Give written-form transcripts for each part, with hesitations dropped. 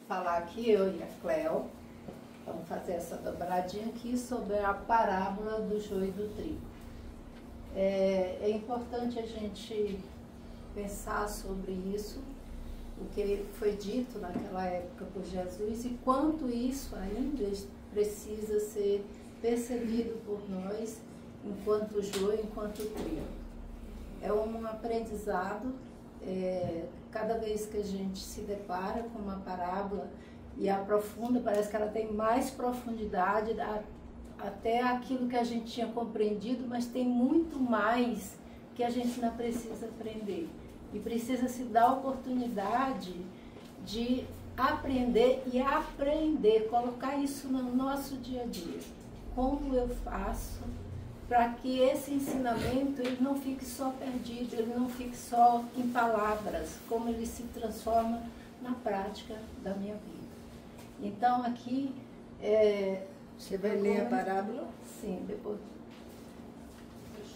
falar aqui, eu e a Cleo, vamos fazer essa dobradinha aqui sobre a parábola do joio e do trigo. É importante a gente pensar sobre isso, o que foi dito naquela época por Jesus e quanto isso ainda precisa ser percebido por nós enquanto joio, enquanto trigo. É um aprendizado, cada vez que a gente se depara com uma parábola e aprofunda, parece que ela tem mais profundidade até aquilo que a gente tinha compreendido, mas tem muito mais que a gente ainda precisa aprender. E precisa se dar a oportunidade de aprender e aprender, colocar isso no nosso dia a dia. Como eu faço para que esse ensinamento ele não fique só perdido, ele não fique só em palavras, como ele se transforma na prática da minha vida. Então aqui... Você vai ler a parábola? Sim, depois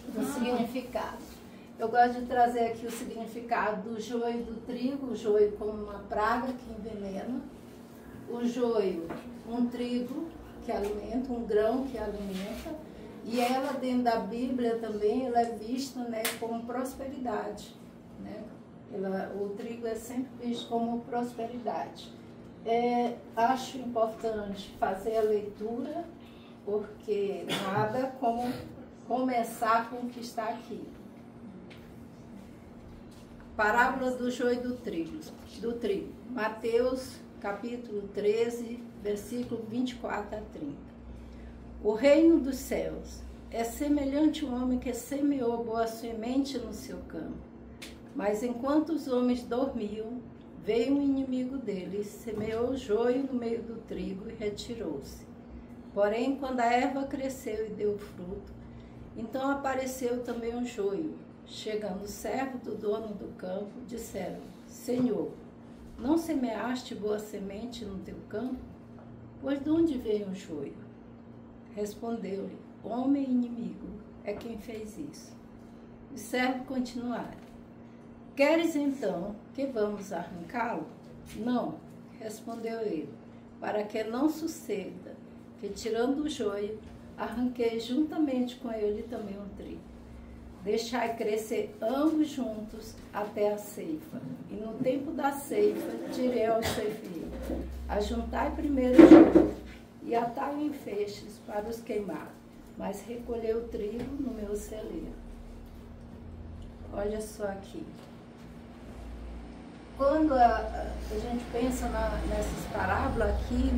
do significado. Eu gosto de trazer aqui o significado do joio e do trigo, o joio como uma praga que envenena, o joio, um trigo que alimenta, um grão que alimenta, e ela dentro da Bíblia também ela é vista, né, como prosperidade, né? O trigo é sempre visto como prosperidade. Acho importante fazer a leitura, porque nada como começar com o que está aqui. Parábola do joio e do trigo. Mateus, capítulo 13, versículo 24 a 30. O reino dos céus é semelhante a um homem que semeou boa semente no seu campo. Mas enquanto os homens dormiam, veio um inimigo deles, semeou o joio no meio do trigo e retirou-se. Porém, quando a erva cresceu e deu fruto, então apareceu também o joio. Chegando o servo do dono do campo, disseram: Senhor, não semeaste boa semente no teu campo? Pois de onde veio o joio? Respondeu-lhe: Homem inimigo é quem fez isso. O servo continuaram: Queres então que vamos arrancá-lo? Não, respondeu ele, para que não suceda que, tirando o joio, arranquei juntamente com ele também o trigo. Deixai crescer ambos juntos até a ceifa, e no tempo da ceifa tirei aos ceifeiros. Ajuntai primeiro o joio e atai em feixes para os queimar, mas recolhei o trigo no meu celeiro. Olha só aqui. Quando a gente pensa nessas parábolas aqui,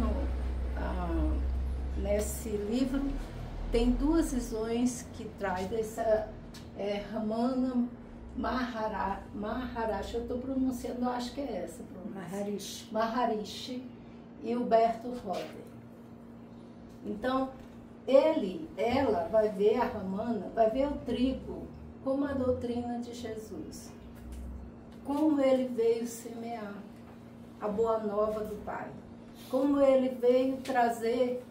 nesse livro, tem duas visões que traz essa Ramana Maharishi, eu estou pronunciando, eu acho que é essa. Maharishi e o Berto Roder. Então, ela vai ver, a Ramana, vai ver o trigo como a doutrina de Jesus. Como ele veio semear a boa nova do Pai. Como ele veio trazer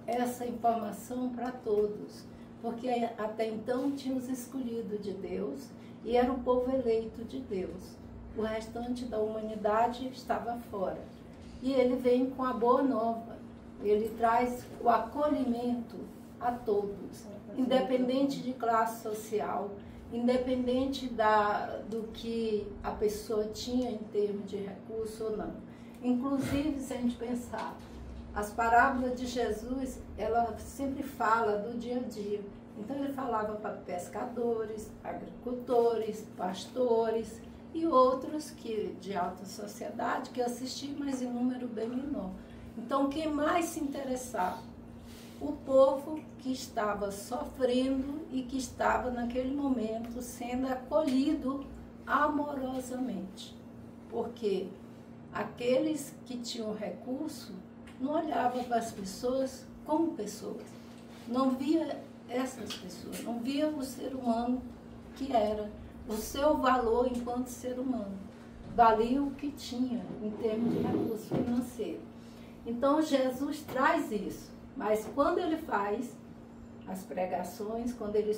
essa informação para todos. Porque até então tínhamos escolhido de Deus e era o povo eleito de Deus. O restante da humanidade estava fora. E ele vem com a boa nova. Ele traz o acolhimento a todos, independente de classe social, independente do que a pessoa tinha em termos de recurso ou não. Inclusive, se a gente pensar, as parábolas de Jesus, ela sempre fala do dia a dia. Então ele falava para pescadores, agricultores, pastores e outros de alta sociedade que assistiam, mas em número bem menor. Então quem mais se interessava? O povo que estava sofrendo e que estava naquele momento sendo acolhido amorosamente. Porque aqueles que tinham recurso não olhavam para as pessoas como pessoas. Não via essas pessoas, não via o ser humano que era, o seu valor enquanto ser humano. Valia o que tinha em termos de recurso financeiro. Então Jesus traz isso, mas quando ele faz as pregações, quando ele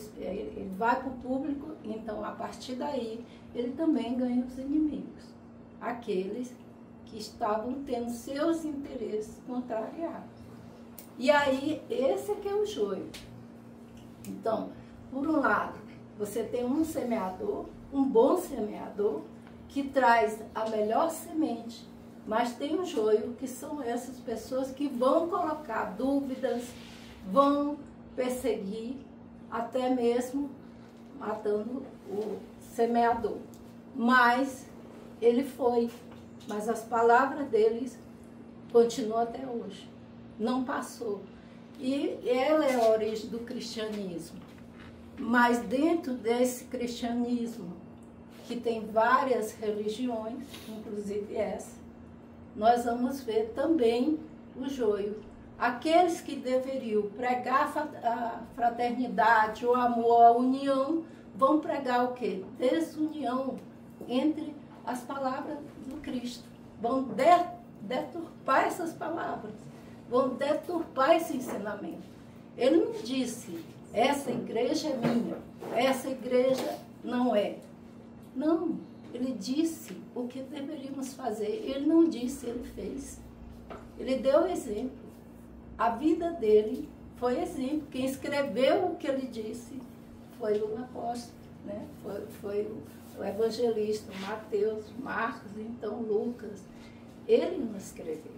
vai para o público, então a partir daí ele também ganha os inimigos, aqueles que estavam tendo seus interesses contrariados. E aí, esse é que é o joio. Então, por um lado, você tem um semeador, um bom semeador, que traz a melhor semente, mas tem o joio, que são essas pessoas que vão colocar dúvidas, vão perseguir, até mesmo matando o semeador. Mas ele foi, mas as palavras deles continuam até hoje, não passou. E ela é a origem do cristianismo. Mas dentro desse cristianismo, que tem várias religiões, inclusive essa, nós vamos ver também o joio. Aqueles que deveriam pregar a fraternidade, o amor, a união, vão pregar o quê? Desunião entre as palavras do Cristo. Vão deturpar essas palavras, vão deturpar esse ensinamento. Ele não disse, essa igreja é minha, essa igreja não é. Não, ele disse o que deveríamos fazer. Ele não disse, ele fez. Ele deu exemplo. A vida dele foi exemplo. Quem escreveu o que ele disse foi o apóstolo, né? Foi o evangelista, Mateus, Marcos, então Lucas. Ele não escreveu.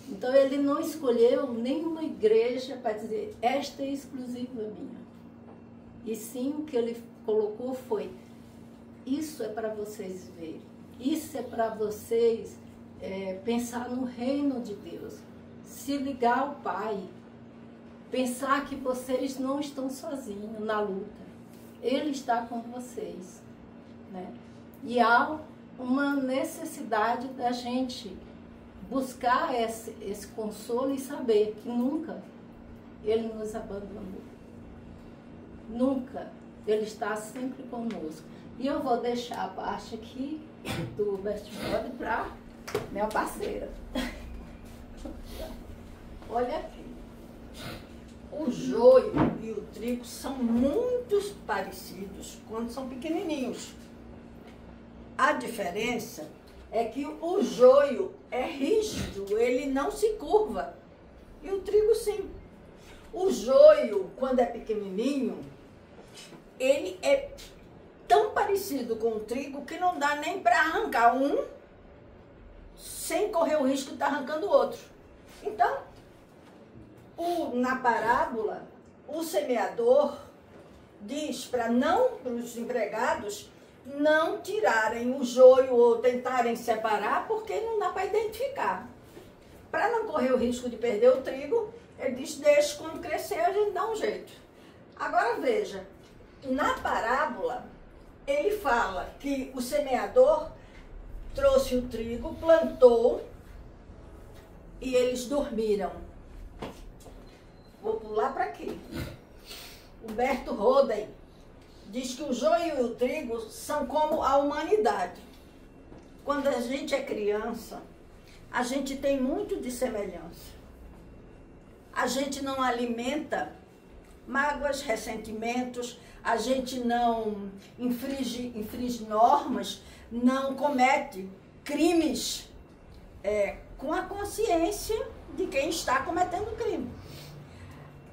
Então ele não escolheu nenhuma igreja para dizer, esta é exclusiva minha. E sim, o que ele colocou foi, isso é para vocês verem. Isso é para vocês pensar no reino de Deus. Se ligar ao Pai. Pensar que vocês não estão sozinhos na luta. Ele está com vocês. Né? E há uma necessidade da gente buscar esse consolo e saber que nunca Ele nos abandonou. Nunca. Ele está sempre conosco. E eu vou deixar a parte aqui do Bertoldo para minha parceira. Olha aqui. O joio e o trigo são muito parecidos quando são pequenininhos. A diferença é que o joio é rígido, ele não se curva. E o trigo sim. O joio, quando é pequenininho, ele é tão parecido com o trigo que não dá nem para arrancar um sem correr o risco de estar arrancando o outro. Então, na parábola, o semeador diz para os empregados não tirarem o joio ou tentarem separar, porque não dá para identificar. Para não correr o risco de perder o trigo, ele diz, deixa quando crescer a gente dá um jeito. Agora veja, na parábola, ele fala que o semeador trouxe o trigo, plantou e eles dormiram. Vou pular para aqui. O Berto Roden diz que o joio e o trigo são como a humanidade. Quando a gente é criança, a gente tem muito de semelhança. A gente não alimenta mágoas, ressentimentos, a gente não infringe normas, não comete crimes com a consciência de quem está cometendo crime.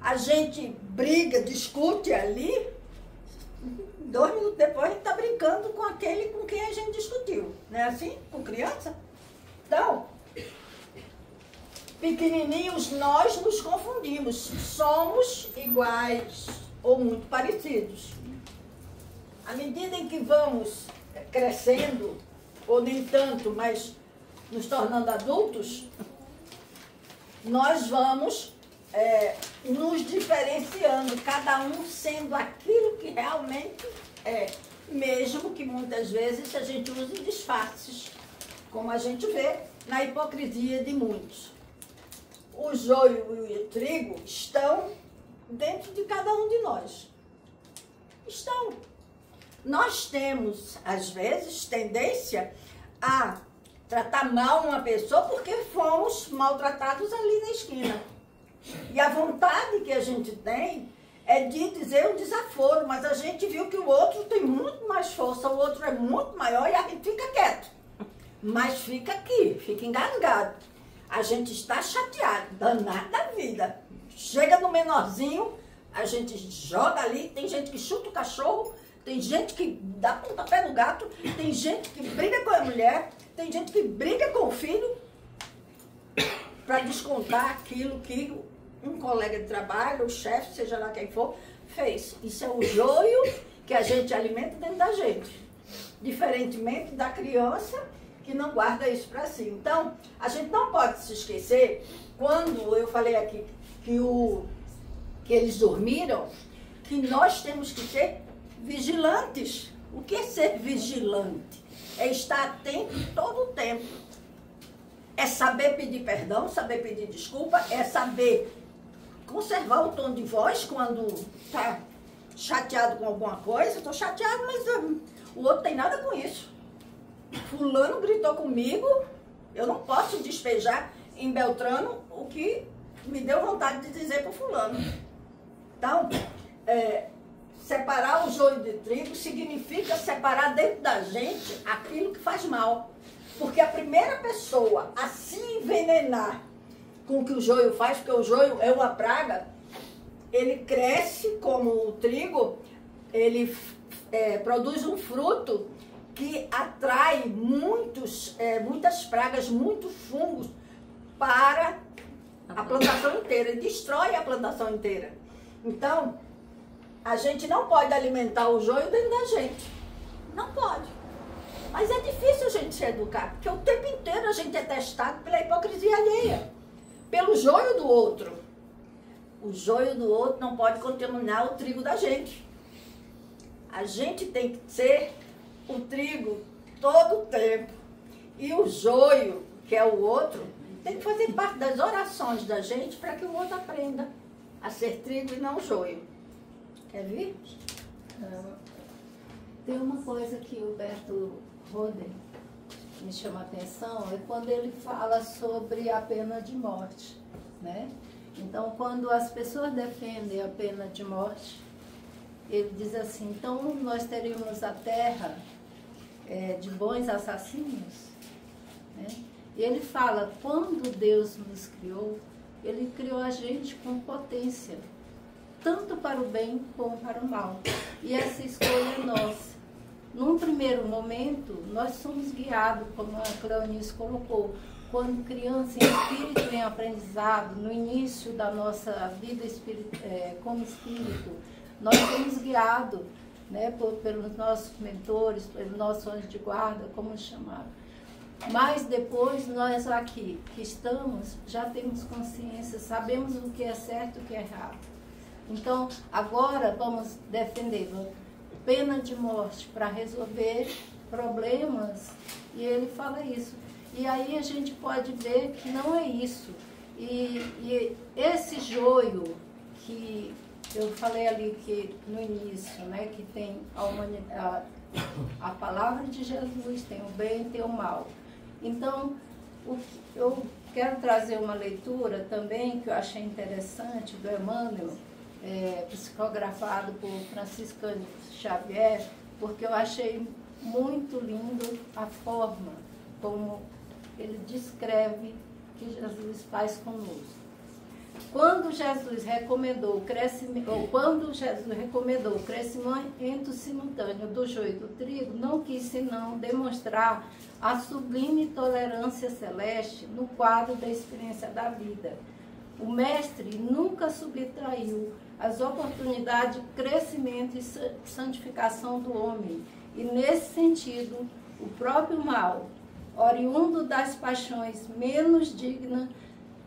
A gente briga, discute ali, 2 minutos depois a gente está brincando com aquele com quem a gente discutiu. Não é assim? Com criança? Então, pequenininhos, nós nos confundimos. Somos iguais ou muito parecidos. À medida em que vamos crescendo, ou nem tanto, mas nos tornando adultos, nós vamos nos diferenciando, cada um sendo aquilo que realmente é, mesmo que muitas vezes a gente use disfarces, como a gente vê na hipocrisia de muitos. O joio e o trigo estão dentro de cada um de nós. Estão. Nós temos, às vezes, tendência a tratar mal uma pessoa porque fomos maltratados ali na esquina. E a vontade que a gente tem é de dizer um desaforo, mas a gente viu que o outro tem muito mais força, o outro é muito maior e a gente fica quieto. mas fica aqui, fica engasgado. A gente está chateado, danado da vida. Chega no menorzinho, a gente joga ali, tem gente que chuta o cachorro, tem gente que dá pontapé no gato, tem gente que briga com a mulher, tem gente que briga com o filho para descontar aquilo que um colega de trabalho, o chefe, seja lá quem for, fez. Isso é o joio que a gente alimenta dentro da gente. Diferentemente da criança que não guarda isso para si. Então, a gente não pode se esquecer, quando eu falei aqui que eles dormiram, que nós temos que ser vigilantes. O que é ser vigilante? É estar atento todo o tempo. É saber pedir perdão, saber pedir desculpa, é saber conservar o tom de voz quando está chateado com alguma coisa. Estou chateado, mas o outro tem nada com isso. Fulano gritou comigo, eu não posso despejar em Beltrano o que me deu vontade de dizer para o fulano. Então, separar o joio de trigo significa separar dentro da gente aquilo que faz mal. Porque a primeira pessoa a se envenenar com o que o joio faz, porque o joio é uma praga, ele cresce como o trigo, ele produz um fruto que atrai muitas pragas, muitos fungos para a plantação inteira, ele destrói a plantação inteira. Então, a gente não pode alimentar o joio dentro da gente, não pode. Mas é difícil a gente se educar, porque o tempo inteiro a gente é testado pela hipocrisia alheia, pelo joio do outro. O joio do outro não pode contaminar o trigo da gente. A gente tem que ser o trigo todo o tempo. E o joio, que é o outro, tem que fazer parte das orações da gente para que o outro aprenda a ser trigo e não joio. Quer vir? Tem uma coisa que o Berto Roden me chama a atenção, é quando ele fala sobre a pena de morte, né? Então, quando as pessoas defendem a pena de morte, ele diz assim, então nós teríamos a terra de bons assassinos, né? E ele fala, quando Deus nos criou, ele criou a gente com potência, tanto para o bem como para o mal. E essa escolha é nossa. Num primeiro momento, nós somos guiados, como a Cleonice colocou, quando criança em espírito em aprendizado, no início da nossa vida como espírito, nós somos guiados, né, pelos nossos mentores, pelos nossos anjos de guarda, como chamaram. Mas depois, nós aqui que estamos, já temos consciência, sabemos o que é certo e o que é errado. Então, agora vamos defender pena de morte para resolver problemas, e ele fala isso. E aí a gente pode ver que não é isso. E esse joio que eu falei ali que no início, né, que tem a palavra de Jesus, tem o bem e tem o mal. Então, eu quero trazer uma leitura também que eu achei interessante do Emmanuel, psicografado por Francisco Xavier, porque eu achei muito lindo a forma como ele descreve que Jesus faz conosco. Quando Jesus recomendou o crescimento simultâneo do joio e do trigo, não quis senão demonstrar a sublime tolerância celeste no quadro da experiência da vida. O mestre nunca subtraiu as oportunidades de crescimento e santificação do homem, e nesse sentido, o próprio mal, oriundo das paixões menos dignas,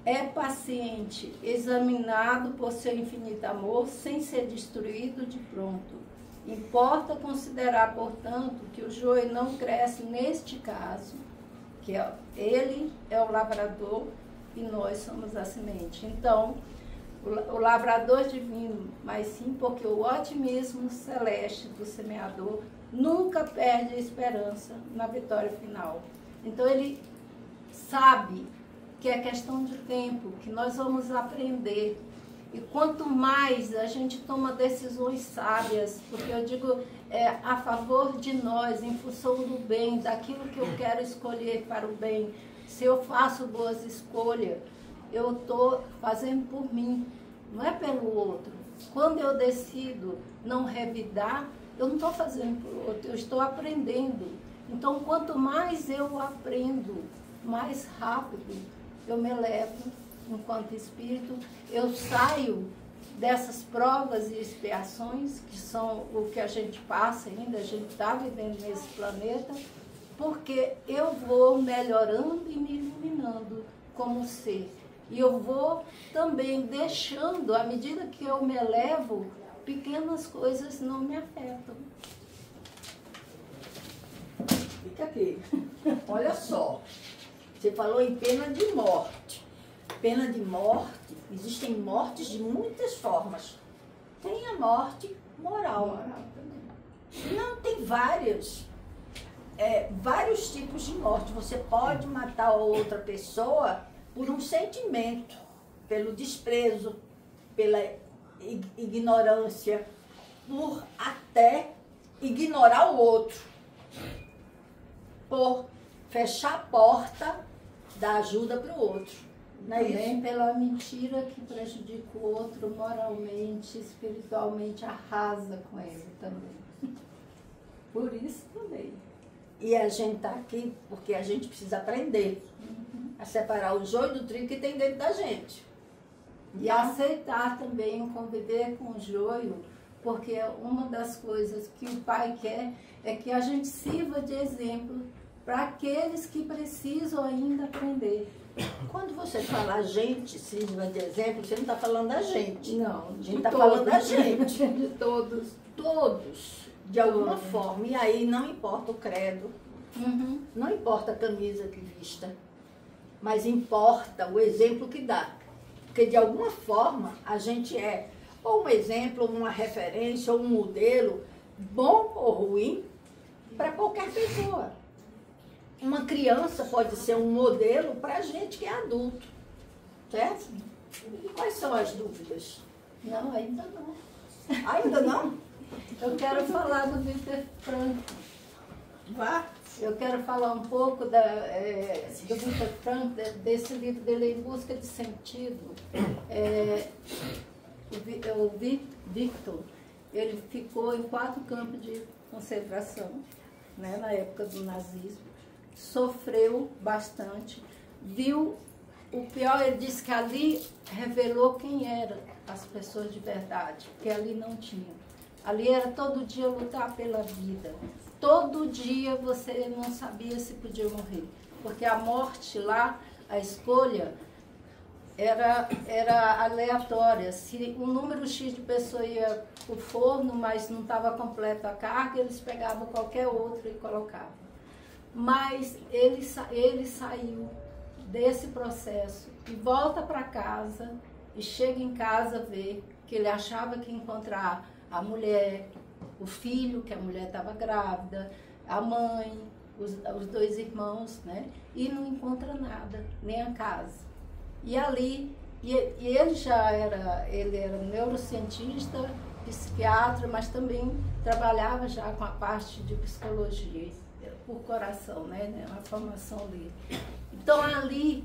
é paciente, examinado por seu infinito amor, sem ser destruído de pronto. Importa considerar, portanto, que o joio não cresce neste caso, que ele é o lavrador e nós somos a semente. Então, o lavrador divino, mas sim porque o otimismo celeste do semeador nunca perde a esperança na vitória final. Então, ele sabe que é questão de tempo, que nós vamos aprender. E quanto mais a gente toma decisões sábias, porque eu digo, a favor de nós, em função do bem, daquilo que eu quero escolher para o bem. Se eu faço boas escolhas, eu estou fazendo por mim, não é pelo outro. Quando eu decido não revidar, eu não estou fazendo por outro, eu estou aprendendo. Então, quanto mais eu aprendo, mais rápido eu me elevo enquanto espírito, eu saio dessas provas e expiações, que são o que a gente passa ainda, a gente está vivendo nesse planeta, porque eu vou melhorando e me iluminando como ser. E eu vou também deixando, à medida que eu me elevo, pequenas coisas não me afetam. Fica aqui. Olha só. Você falou em pena de morte. Pena de morte, existem mortes de muitas formas. Tem a morte moral. Não, tem vários tipos de morte. Você pode matar a outra pessoa por um sentimento, pelo desprezo, pela ignorância, por até ignorar o outro, por fechar a porta da ajuda para o outro. Não é Também isso? pela mentira que prejudica o outro moralmente, espiritualmente, arrasa com ele também. Por isso também. E a gente está aqui porque a gente precisa aprender a separar o joio do trigo que tem dentro da gente. E aceitar também conviver com o joio, porque uma das coisas que o Pai quer é que a gente sirva de exemplo para aqueles que precisam ainda aprender. Quando você fala a gente sirva de exemplo, você não está falando da gente. Não, A gente está falando da gente. De todos. Todos, de alguma forma. E aí não importa o credo, não importa a camisa que vista, mas importa o exemplo que dá. Porque de alguma forma a gente é ou um exemplo, uma referência, ou um modelo, bom ou ruim, para qualquer pessoa. Uma criança pode ser um modelo para a gente que é adulto, certo? E quais são as dúvidas? Não, ainda não. Ainda não? Eu quero falar do Viktor Frankl. Vá. Eu quero falar um pouco do Viktor Frankl, desse livro dele, Em Busca de Sentido. O Viktor, ele ficou em 4 campos de concentração, né, na época do nazismo. Sofreu bastante, viu o pior, ele disse que ali revelou quem eram as pessoas de verdade, porque ali não tinha. Ali era todo dia lutar pela vida. Todo dia você não sabia se podia morrer, porque a morte lá, a escolha, era aleatória. Se um número X de pessoas ia para o forno, mas não estava completa a carga, eles pegavam qualquer outro e colocavam. Mas ele saiu desse processo e volta para casa e chega em casa vê que ele achava que ia encontrar a mulher, o filho, que a mulher estava grávida, a mãe, os 2 irmãos, né? E não encontra nada, nem a casa. E ali, ele era neurocientista, psiquiatra, mas também trabalhava já com a parte de psicologia, por coração, né? Uma formação dele. Então ali,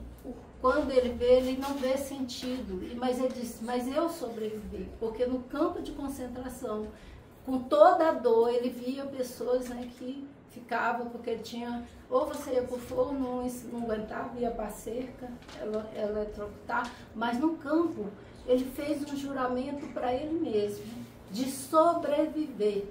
quando ele vê, ele não vê sentido, mas ele diz, mas eu sobrevivi, porque no campo de concentração, com toda a dor, ele via pessoas, né, que ficavam, porque ele tinha, ou você ia para o fogo, não aguentava, ia para a cerca, eletrocutar, mas no campo, ele fez um juramento para ele mesmo, de sobreviver,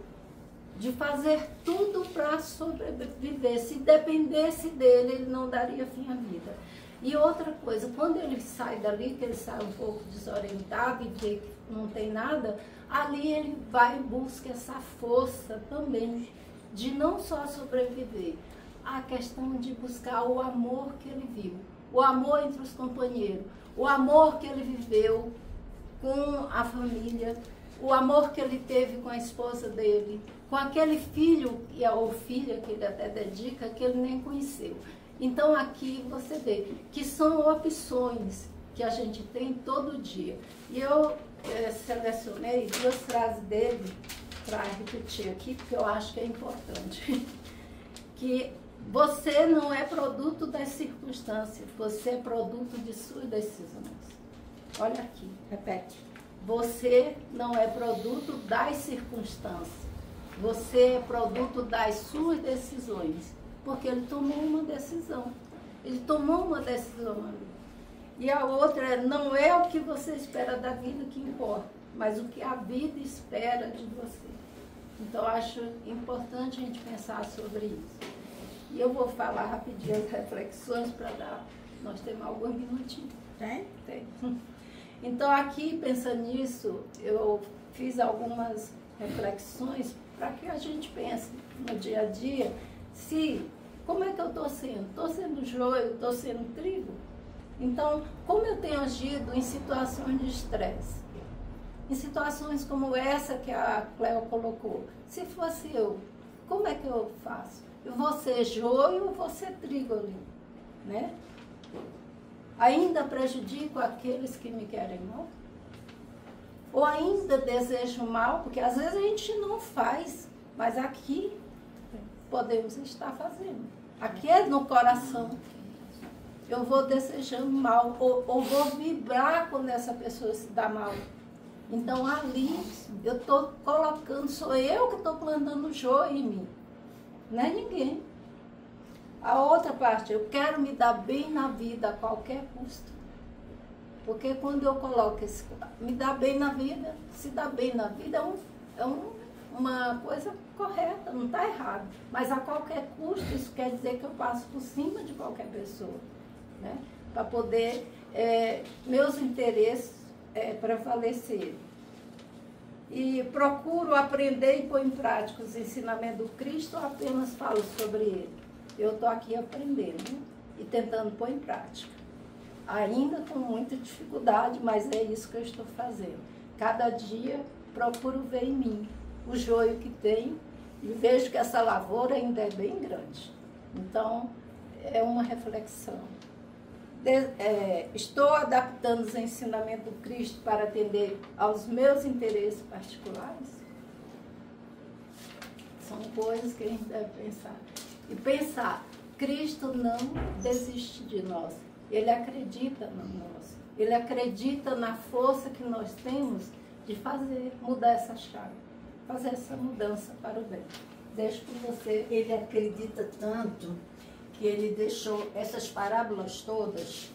de fazer tudo para sobreviver. Se dependesse dele, ele não daria fim à vida. E outra coisa, quando ele sai dali, que ele sai um pouco desorientado e vê que não tem nada, ali ele vai e busca essa força também, de não só sobreviver, a questão de buscar o amor que ele viu, o amor entre os companheiros, o amor que ele viveu com a família, o amor que ele teve com a esposa dele, com aquele filho ou filha que ele até dedica, que ele nem conheceu. Então aqui você vê que são opções que a gente tem todo dia. E eu selecionei 2 frases dele para repetir aqui, porque eu acho que é importante. Que você não é produto das circunstâncias, você é produto de suas decisões. Olha aqui, repete. Você não é produto das circunstâncias, você é produto das suas decisões, porque ele tomou uma decisão. Ele tomou uma decisão ali. E a outra é, não é o que você espera da vida que importa, mas o que a vida espera de você. Então, eu acho importante a gente pensar sobre isso. E eu vou falar rapidinho as reflexões para dar. Nós temos alguns minutinhos. Tem? Tem. Então, aqui, pensando nisso, eu fiz algumas reflexões para que a gente pense no dia a dia como é que eu estou sendo? Estou sendo joio, estou sendo trigo? Então, como eu tenho agido em situações de estresse? Em situações como essa que a Cleo colocou. Se fosse eu, como é que eu faço? Eu vou ser joio ou vou ser trigo ali? Né? Ainda prejudico aqueles que me querem mal? Ou ainda desejo mal? Porque às vezes a gente não faz, mas aqui podemos estar fazendo. Aqui é no coração. Eu vou desejando mal, ou vou vibrar quando essa pessoa se dá mal. Então ali eu estou colocando, sou eu que estou plantando joio em mim, não é ninguém. A outra parte, eu quero me dar bem na vida a qualquer custo. Porque quando eu coloco me dar bem na vida, se dar bem na vida uma coisa correta, não está errado. Mas a qualquer custo, isso quer dizer que eu passo por cima de qualquer pessoa. Né? Para poder meus interesses prevalecerem. E procuro aprender e pôr em prática os ensinamentos do Cristo, ou apenas falo sobre ele. Eu estou aqui aprendendo e tentando pôr em prática. Ainda com muita dificuldade, mas é isso que eu estou fazendo. Cada dia procuro ver em mim o joio que tem e vejo que essa lavoura ainda é bem grande. Então, é uma reflexão. Estou adaptando os ensinamentos do Cristo para atender aos meus interesses particulares? São coisas que a gente deve pensar. E pensar, Cristo não desiste de nós. Ele acredita em nós. Ele acredita na força que nós temos de mudar essa chave, fazer essa mudança para o bem. Deixo com você. Ele acredita tanto que ele deixou essas parábolas todas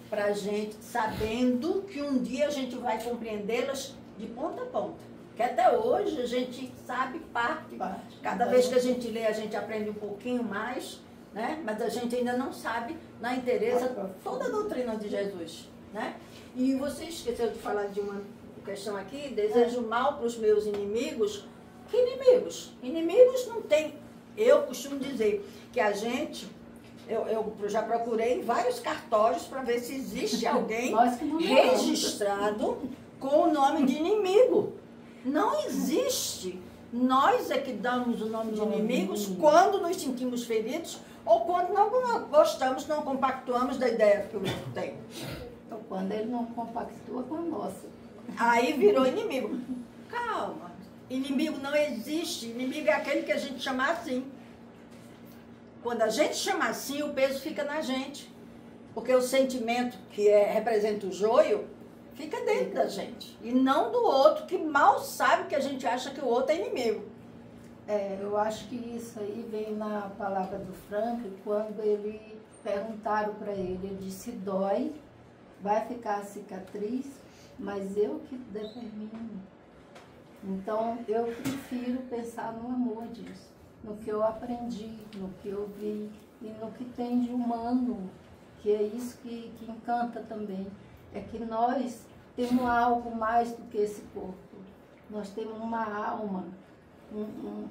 para a gente, sabendo que um dia a gente vai compreendê-las de ponta a ponta. Que até hoje a gente sabe parte. Cada vez que a gente lê, a gente aprende um pouquinho mais, né? Mas a gente ainda não sabe, na inteireza, toda a doutrina de Jesus. Né? E você esqueceu de falar de uma questão aqui, desejo mal para os meus inimigos. Que inimigos? Inimigos não tem. Eu costumo dizer que a gente, eu já procurei vários cartórios para ver se existe alguém registrado com o nome de inimigo. Não existe. Nós é que damos o nome de inimigos quando nos sentimos feridos ou quando não gostamos, não compactuamos da ideia que o outro tem. Então, quando ele não compactua com a nossa. Aí virou inimigo. Calma. Inimigo não existe. Inimigo é aquele que a gente chama assim. Quando a gente chama assim, o peso fica na gente. Porque o sentimento que representa o joio fica dentro da gente. E não do outro, que mal sabe que a gente acha que o outro é inimigo. Eu acho que isso aí vem na palavra do Frank, quando perguntaram para ele, ele disse, dói, vai ficar a cicatriz, mas eu que determino. Então, eu prefiro pensar no amor disso, no que eu aprendi, no que eu vi e no que tem de humano, que é isso que encanta também. É que nós temos algo mais do que esse corpo. Nós temos uma alma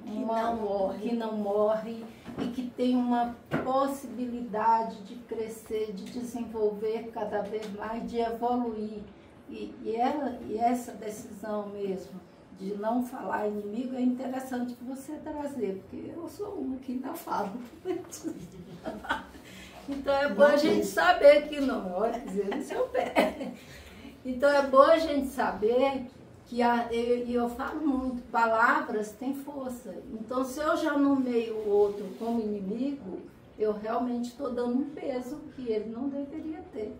que não morre e que tem uma possibilidade de crescer, de desenvolver cada vez mais, de evoluir. E essa decisão mesmo de não falar inimigo é interessante que você trazer, porque eu sou uma que ainda falo. Então é bom a gente saber que não, olha, dizer no seu pé. Então é bom a gente saber E eu falo muito, palavras têm força. Então, se eu já nomeio o outro como inimigo, eu realmente estou dando um peso que ele não deveria ter.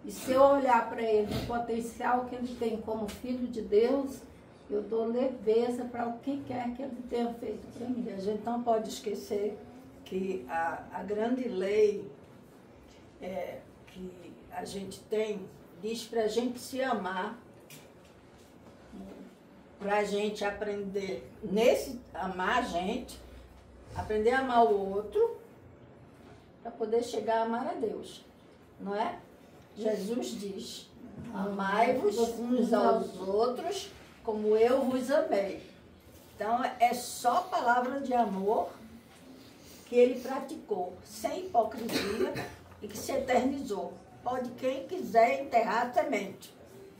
E se eu olhar para ele, o potencial que ele tem como filho de Deus, eu dou leveza para o que quer que ele tenha feito para mim. A gente não pode esquecer que a grande lei que a gente tem diz para a gente se amar, para a gente aprender, amar a gente, aprender a amar o outro, para poder chegar a amar a Deus, não é? Jesus diz, amai-vos uns aos outros como eu vos amei. Então, é só palavra de amor que ele praticou, sem hipocrisia, e que se eternizou. Pode quem quiser enterrar a semente.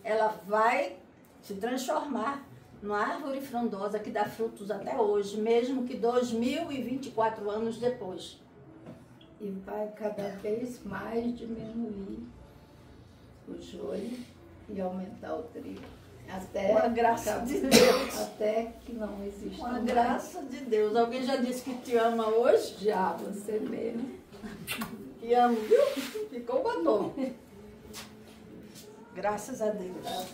Ela vai se transformar numa árvore frondosa que dá frutos até hoje, mesmo que 2024 anos depois. E vai cada vez mais diminuir o joio e aumentar o trigo. Até com a graça de Deus. Até que não existe. Com a graça de Deus. Alguém já disse que te ama hoje? Já, você vê, né? Te amo, viu? Ficou batom. Graças a Deus.